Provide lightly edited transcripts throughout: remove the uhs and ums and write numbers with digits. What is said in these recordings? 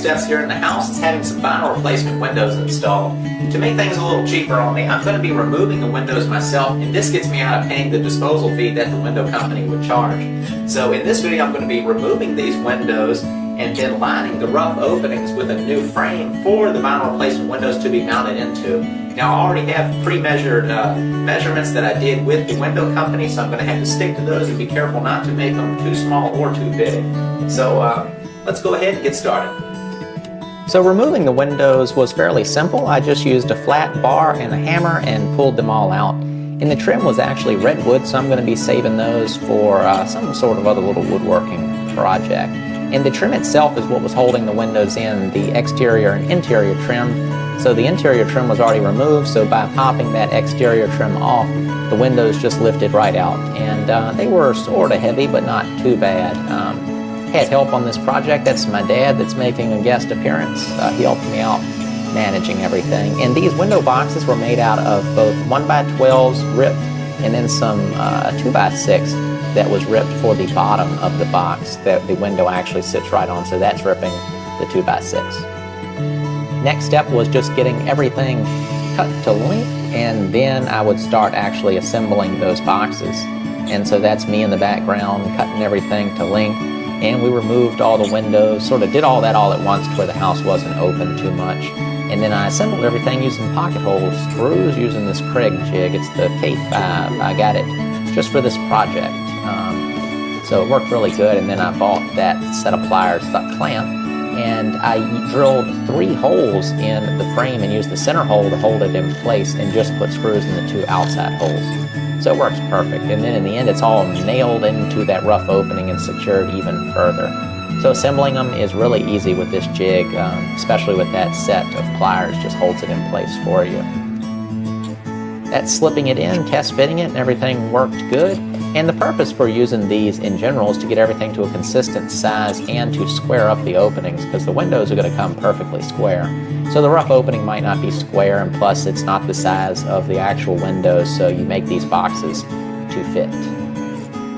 steps here in the house is having some vinyl replacement windows installed. To make things a little cheaper on me, I'm going to be removing the windows myself, and this gets me out of paying the disposal fee that the window company would charge. So in this video, I'm going to be removing these windows and then lining the rough openings with a new frame for the vinyl replacement windows to be mounted into. Now I already have pre-measured measurements that I did with the window company, so I'm going to have to stick to those and be careful not to make them too small or too big. So let's go ahead and get started. So removing the windows was fairly simple. I just used a flat bar and a hammer and pulled them all out. And the trim was actually redwood, so I'm going to be saving those for some sort of other little woodworking project. And the trim itself is what was holding the windows in, the exterior and interior trim. So the interior trim was already removed, so by popping that exterior trim off, the windows just lifted right out. And they were sort of heavy, but not too bad. Had help on this project. That's my dad that's making a guest appearance. He helped me out managing everything. And these window boxes were made out of both 1x12s ripped and then some 2x6 that was ripped for the bottom of the box that the window actually sits right on, so that's ripping the 2x6. Next step was just getting everything cut to length, and then I would start actually assembling those boxes. And so that's me in the background cutting everything to length, and we removed all the windows, sort of did all that all at once to where the house wasn't open too much. And then I assembled everything using pocket hole screws using this Kreg jig. It's the K5. I got it just for this project. So it worked really good, and then I bought that set of pliers, that clamp, and I drilled 3 holes in the frame and used the center hole to hold it in place and just put screws in the 2 outside holes. So it works perfect, and then in the end it's all nailed into that rough opening and secured even further. So assembling them is really easy with this jig, especially with that set of pliers, just holds it in place for you. That's slipping it in, test fitting it, and everything worked good. And the purpose for using these in general is to get everything to a consistent size and to square up the openings, because the windows are going to come perfectly square. So the rough opening might not be square, and plus it's not the size of the actual windows, so you make these boxes to fit.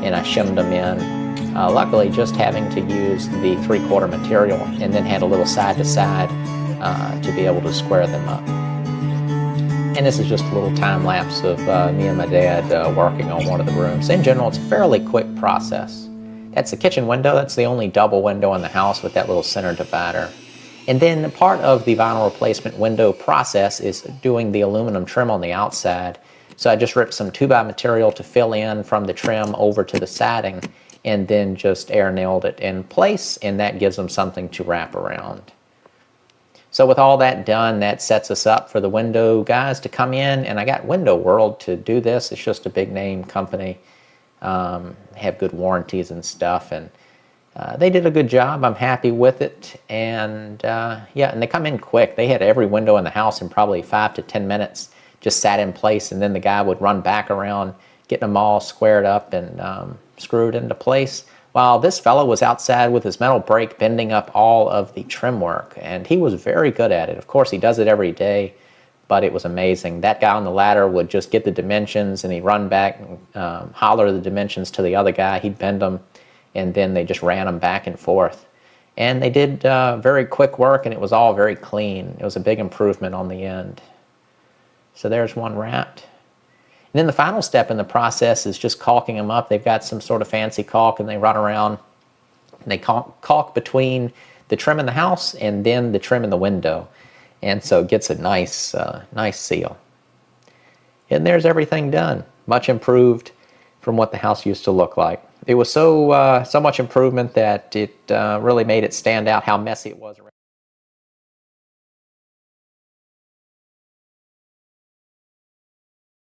And I shimmed them in, luckily just having to use the 3/4 material, and then had a little side to side to be able to square them up. And this is just a little time lapse of me and my dad working on one of the rooms. In general, it's a fairly quick process. That's the kitchen window. That's the only double window in the house with that little center divider. And then part of the vinyl replacement window process is doing the aluminum trim on the outside. So I just ripped some 2x material to fill in from the trim over to the siding, and then just air nailed it in place, and that gives them something to wrap around. So with all that done, that sets us up for the window guys to come in, and I got Window World to do this. It's just a big name company, have good warranties and stuff, and they did a good job. I'm happy with it, and yeah, and they come in quick. They had every window in the house in probably 5 to 10 minutes, just sat in place, and then the guy would run back around, getting them all squared up and screwed into place, while this fellow was outside with his metal brake bending up all of the trim work, and he was very good at it. Of course, he does it every day, but it was amazing. That guy on the ladder would just get the dimensions, and he'd run back and holler the dimensions to the other guy. He'd bend them, and then they just ran them back and forth. And they did very quick work, and it was all very clean. It was a big improvement on the end. So there's one wrapped. And then the final step in the process is just caulking them up. They've got some sort of fancy caulk, and they run around and they caulk between the trim in the house and then the trim in the window. And so it gets a nice, nice seal. And there's everything done. Much improved from what the house used to look like. It was so much improvement that it really made it stand out how messy it was around.